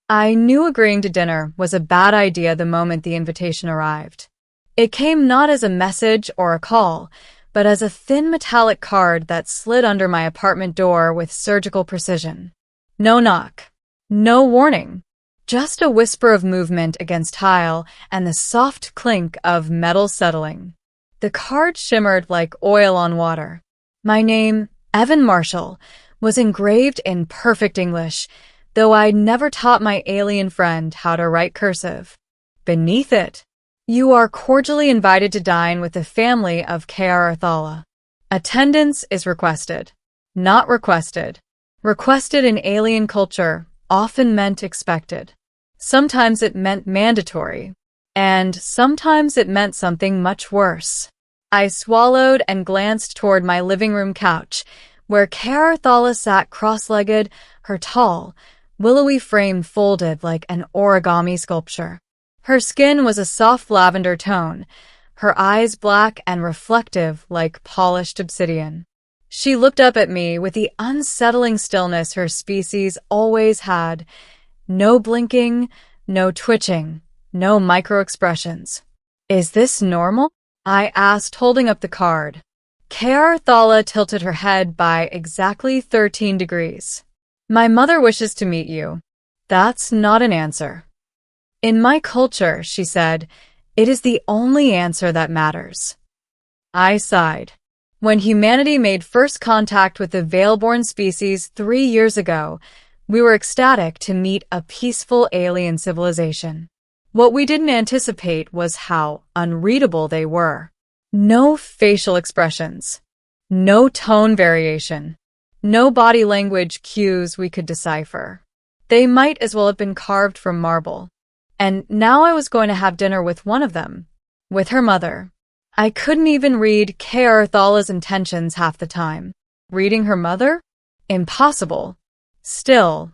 I knew agreeing to dinner was a bad idea the moment the invitation arrived. It came not as a message or a call, but as a thin metallic card that slid under my apartment door with surgical precision. No knock. No warning. Just a whisper of movement against tile and the soft clink of metal settling. The card shimmered like oil on water. My name, Evan Marshall, was engraved in perfect English, though I'd never taught my alien friend how to write cursive. Beneath it, "You are cordially invited to dine with the family of K.R. Thala. Attendance is requested." Not requested. Requested in alien culture often meant expected. Sometimes it meant mandatory. And sometimes it meant something much worse. I swallowed and glanced toward my living room couch, where K.R. Thala sat cross-legged, her tall, willowy frame folded like an origami sculpture. Her skin was a soft lavender tone, her eyes black and reflective like polished obsidian. She looked up at me with the unsettling stillness her species always had. No blinking, no twitching, no micro-expressions. "Is this normal?" I asked, holding up the card. K.R. Thala tilted her head by exactly 13 degrees. "My mother wishes to meet you." "That's not an answer." "In my culture," she said, "it is the only answer that matters." I sighed. When humanity made first contact with the veil-born species 3 years ago, we were ecstatic to meet a peaceful alien civilization. What we didn't anticipate was how unreadable they were. No facial expressions. No tone variation. No body language cues we could decipher. They might as well have been carved from marble. And now I was going to have dinner with one of them, with her mother. I couldn't even read K.R. Thala's intentions half the time. Reading her mother? Impossible. Still,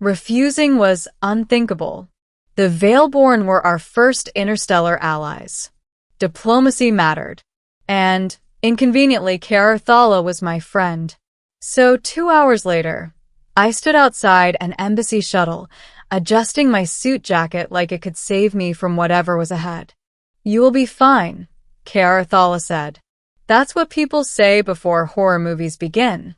refusing was unthinkable. The Veilborn were our first interstellar allies. Diplomacy mattered. And, inconveniently, K.R. Thala was my friend. So 2 hours later, I stood outside an embassy shuttle, adjusting my suit jacket like it could save me from whatever was ahead. "You will be fine," K.R. Thala said. "That's what people say before horror movies begin,"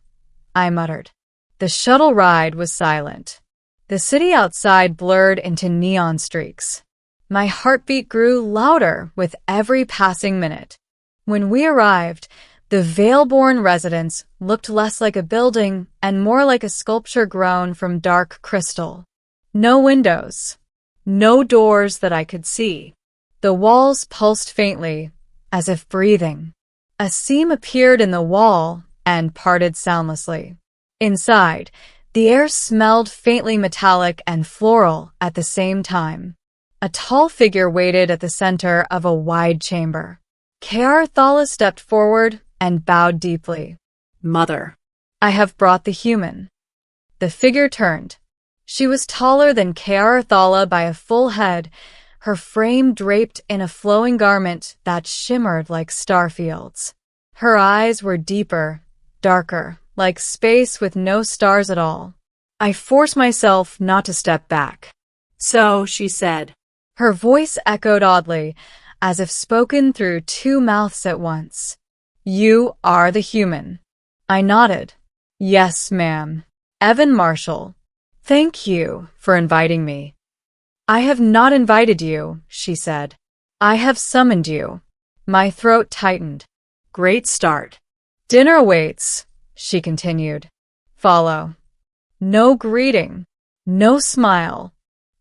I muttered. The shuttle ride was silent. The city outside blurred into neon streaks. My heartbeat grew louder with every passing minute. When we arrived, the Veilborn residence looked less like a building and more like a sculpture grown from dark crystal. No windows. No doors that I could see. The walls pulsed faintly, as if breathing. A seam appeared in the wall and parted soundlessly. Inside, the air smelled faintly metallic and floral at the same time. A tall figure waited at the center of a wide chamber. K.R. Thala stepped forward and bowed deeply. "Mother, I have brought the human." The figure turned. She was taller than K.R. Thala by a full head, her frame draped in a flowing garment that shimmered like starfields. Her eyes were deeper, darker, like space with no stars at all. I forced myself not to step back. "So," she said. Her voice echoed oddly, as if spoken through 2 mouths at once. "You are the human." I nodded. "Yes, ma'am. Evan Marshall. Thank you for inviting me." "I have not invited you," she said. "I have summoned you." My throat tightened. "Great start." "Dinner awaits," she continued. "Follow." No greeting. No smile.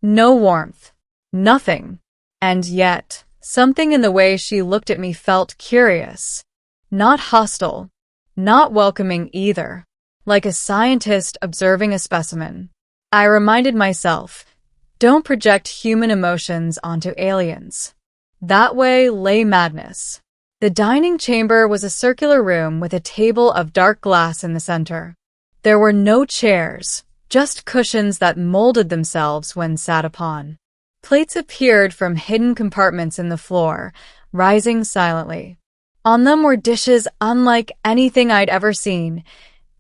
No warmth. Nothing. And yet, something in the way she looked at me felt curious. Not hostile. Not welcoming either. Like a scientist observing a specimen. I reminded myself, don't project human emotions onto aliens. That way lay madness. The dining chamber was a circular room with a table of dark glass in the center. There were no chairs, just cushions that molded themselves when sat upon. Plates appeared from hidden compartments in the floor, rising silently. On them were dishes unlike anything I'd ever seen,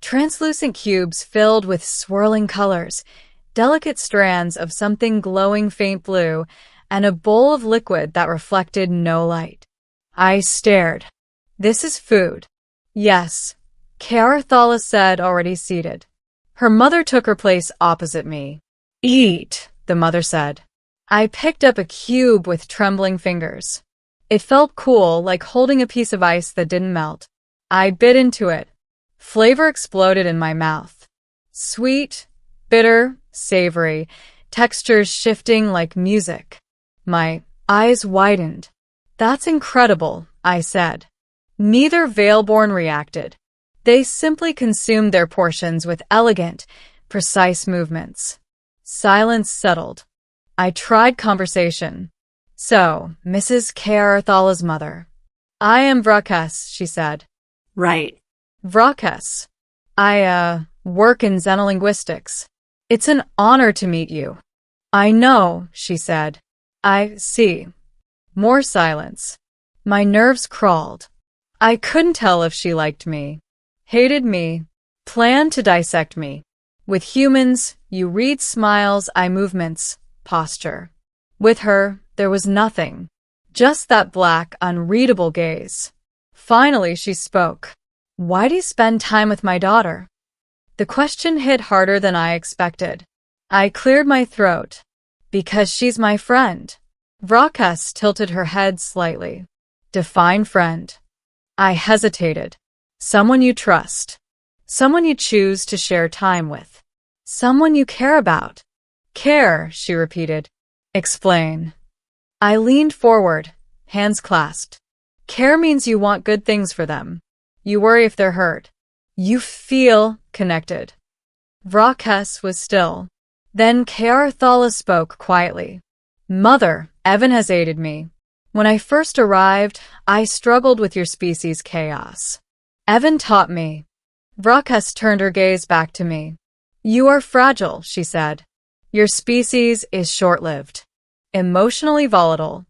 translucent cubes filled with swirling colors, delicate strands of something glowing faint blue, and a bowl of liquid that reflected no light. I stared. This is food. Yes, Kearthala said, already seated. Her mother took her place opposite me. Eat, the mother said. I picked up a cube with trembling fingers. It felt cool, like holding a piece of ice that didn't melt. I bit into it. Flavor exploded in my mouth. Sweet, bitter, savory, textures shifting like music. My eyes widened. That's incredible, I said. Neither Veilborn reacted. They simply consumed their portions with elegant, precise movements. Silence settled. I tried conversation. So, Mrs. Kearthala's mother. I am Vrakas, she said. Right. Vrakas. I, work in xenolinguistics. It's an honor to meet you. I know, she said. I see. More silence. My nerves crawled. I couldn't tell if she liked me, hated me, planned to dissect me. With humans, you read smiles, eye movements, posture. With her, there was nothing. Just that black, unreadable gaze. Finally, she spoke. Why do you spend time with my daughter? The question hit harder than I expected. I cleared my throat. Because she's my friend. Vrakas tilted her head slightly. Define friend. I hesitated. Someone you trust. Someone you choose to share time with. Someone you care about. Care, she repeated. Explain. I leaned forward, hands clasped. Care means you want good things for them. You worry if they're hurt. You feel connected. Vrakas was still. Then Kearthala spoke quietly. Mother, Evan has aided me. When I first arrived, I struggled with your species' chaos. Evan taught me. Vrakas turned her gaze back to me. You are fragile, she said. Your species is short-lived. Emotionally volatile.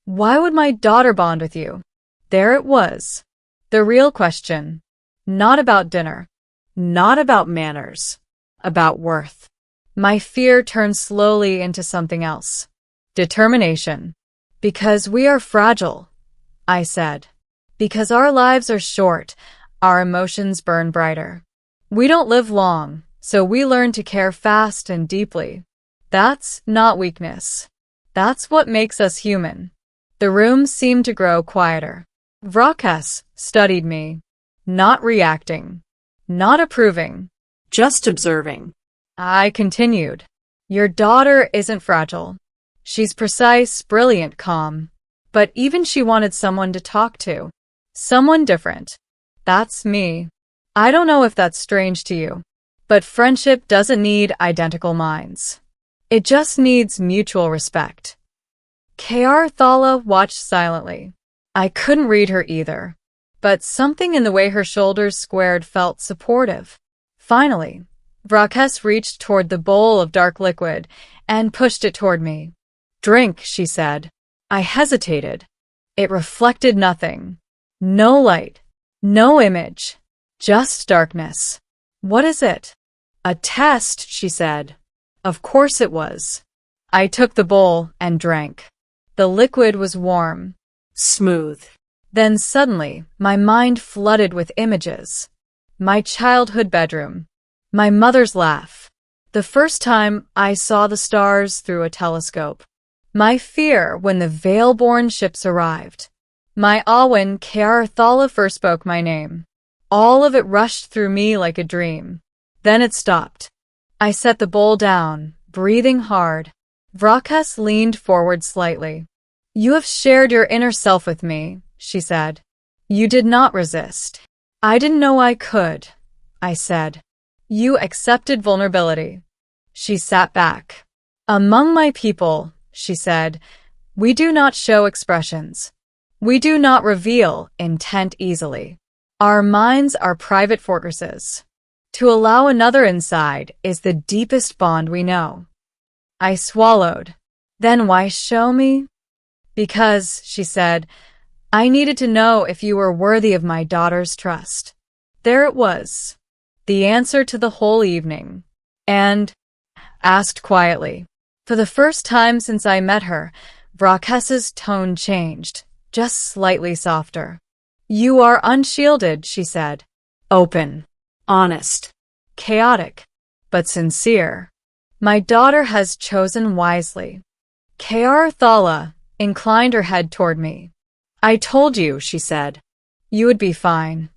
Why would my daughter bond with you? There it was. The real question. Not about dinner. Not about manners. About worth. My fear turned slowly into something else. Determination. Because we are fragile, I said. Because our lives are short, our emotions burn brighter. We don't live long, so we learn to care fast and deeply. That's not weakness. That's what makes us human. The room seemed to grow quieter. Vrakas studied me. Not reacting. Not approving. Just observing. I continued. Your daughter isn't fragile. She's precise, brilliant, calm. But even she wanted someone to talk to. Someone different. That's me. I don't know if that's strange to you, but friendship doesn't need identical minds. It just needs mutual respect. Kearthala watched silently. I couldn't read her either, but something in the way her shoulders squared felt supportive. Finally, Vrakas reached toward the bowl of dark liquid and pushed it toward me. Drink, she said. I hesitated. It reflected nothing. No light. No image. Just darkness. What is it? A test, she said. Of course it was. I took the bowl and drank. The liquid was warm. Smooth. Then suddenly, my mind flooded with images. My childhood bedroom. My mother's laugh. The first time I saw the stars through a telescope. My fear when the Veilborn ships arrived. My awe when Kearthala first spoke my name. All of it rushed through me like a dream. Then it stopped. I set the bowl down, breathing hard. Vrakas leaned forward slightly. You have shared your inner self with me, she said. You did not resist. I didn't know I could, I said. You accepted vulnerability. She sat back. Among my people, she said, we do not show expressions. We do not reveal intent easily. Our minds are private fortresses. To allow another inside is the deepest bond we know. I swallowed. Then why show me? Because, she said, I needed to know if you were worthy of my daughter's trust. There it was. The answer to the whole evening. And asked quietly. For the first time since I met her, Brakessa's tone changed, just slightly softer. You are unshielded, she said. Open. Honest. Chaotic. But sincere. My daughter has chosen wisely. K.R. Thala inclined her head toward me. I told you, she said. You would be fine.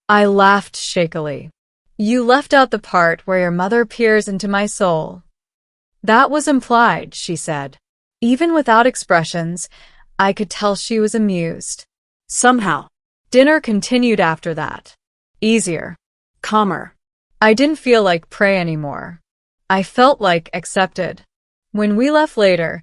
I laughed shakily. You left out the part where your mother peers into my soul. That was implied, she said. Even without expressions, I could tell she was amused. Somehow. Dinner continued after that. Easier. Calmer. I didn't feel like prey anymore. I felt like accepted. When we left later,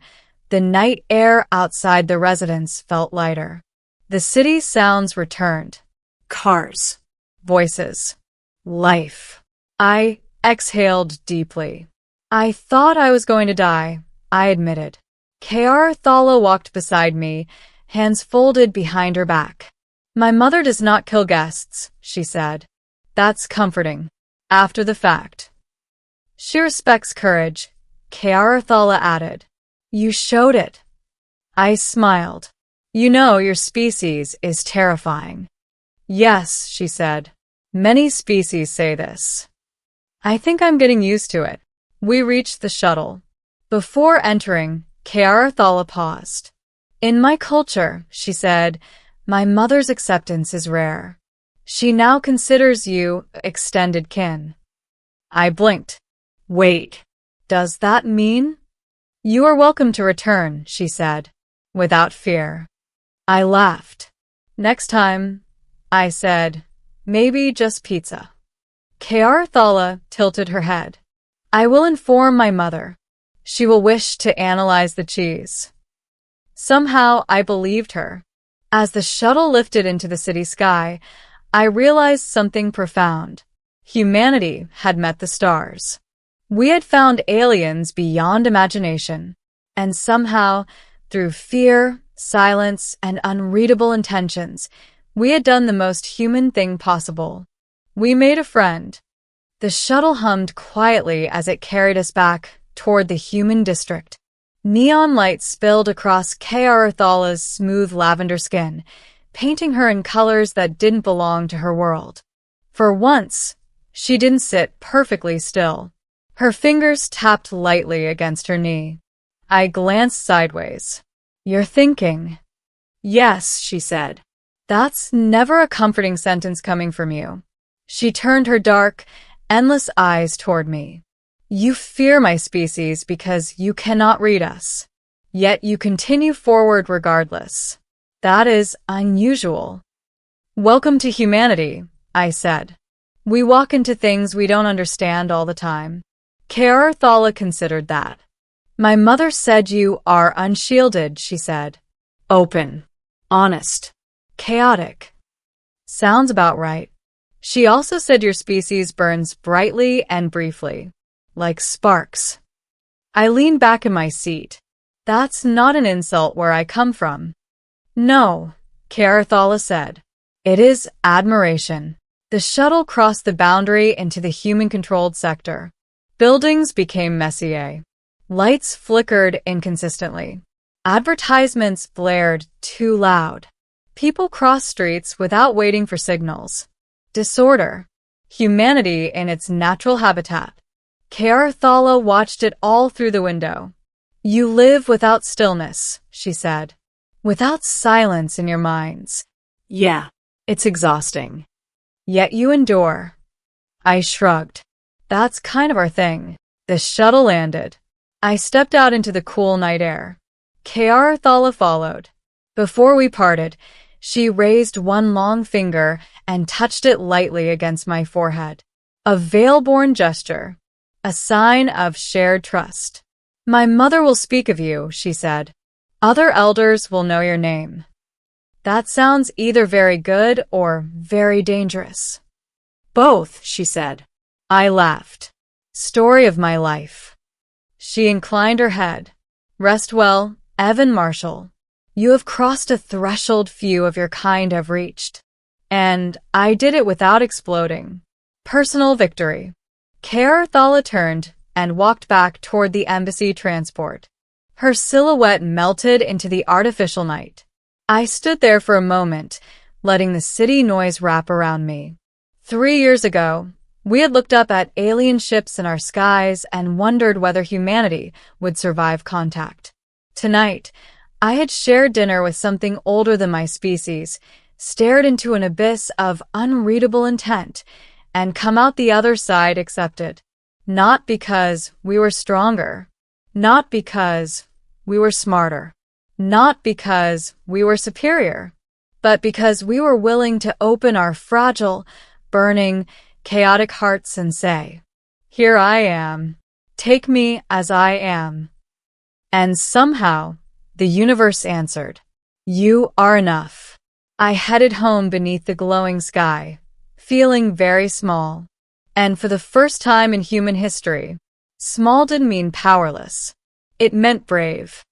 the night air outside the residence felt lighter. The city's sounds returned. Cars. Voices. Life. I exhaled deeply. I thought I was going to die, I admitted. K.R. Thala walked beside me, hands folded behind her back. My mother does not kill guests, she said. That's comforting. After the fact. She respects courage, K.R. Thala added. You showed it. I smiled. You know your species is terrifying. Yes, she said. Many species say this. I think I'm getting used to it. We reached the shuttle. Before entering, K.R. Thala paused. In my culture, she said, my mother's acceptance is rare. She now considers you extended kin. I blinked. Wait, does that mean? You are welcome to return, she said, without fear. I laughed. Next time, I said, maybe just pizza. K.R. Thala tilted her head. I will inform my mother. She will wish to analyze the cheese. Somehow I believed her. As the shuttle lifted into the city sky, I realized something profound. Humanity had met the stars. We had found aliens beyond imagination, and somehow, through fear, silence, and unreadable intentions, we had done the most human thing possible. We made a friend. The shuttle hummed quietly as it carried us back toward the human district. Neon light spilled across K.R. Thala's smooth lavender skin, painting her in colors that didn't belong to her world. For once, she didn't sit perfectly still. Her fingers tapped lightly against her knee. I glanced sideways. You're thinking. Yes, she said. That's never a comforting sentence coming from you. She turned her dark, endless eyes toward me. You fear my species because you cannot read us. Yet you continue forward regardless. That is unusual. Welcome to humanity, I said. We walk into things we don't understand all the time. K.R. Thala considered that. My mother said you are unshielded, she said. Open. Honest. Chaotic. Sounds about right. She also said your species burns brightly and briefly, like sparks. I leaned back in my seat. That's not an insult where I come from. No, K.R. Thala said. It is admiration. The shuttle crossed the boundary into the human-controlled sector. Buildings became messier. Lights flickered inconsistently. Advertisements blared too loud. People crossed streets without waiting for signals. Disorder. Humanity in its natural habitat. K.R. Thala watched it all through the window. You live without stillness, she said. Without silence in your minds. Yeah. It's exhausting. Yet you endure. I shrugged. That's kind of our thing. The shuttle landed. I stepped out into the cool night air. K.R. Thala followed. Before we parted, she raised one long finger and touched it lightly against my forehead. A veil-born gesture. A sign of shared trust. My mother will speak of you, she said. Other elders will know your name. That sounds either very good or very dangerous. Both, she said. I laughed. Story of my life. She inclined her head. Rest well, Evan Marshall. You have crossed a threshold few of your kind have reached. And I did it without exploding. Personal victory. K.R. Thala turned, and walked back toward the embassy transport. Her silhouette melted into the artificial night. I stood there for a moment, letting the city noise wrap around me. 3 years ago, we had looked up at alien ships in our skies and wondered whether humanity would survive contact. Tonight, I had shared dinner with something older than my species, stared into an abyss of unreadable intent, and come out the other side accepted. Not because we were stronger, not because we were smarter, not because we were superior, but because we were willing to open our fragile, burning, chaotic hearts and say, "Here I am. Take me as I am." And somehow, the universe answered, "You are enough." I headed home beneath the glowing sky, feeling very small. And for the first time in human history, small didn't mean powerless. It meant brave.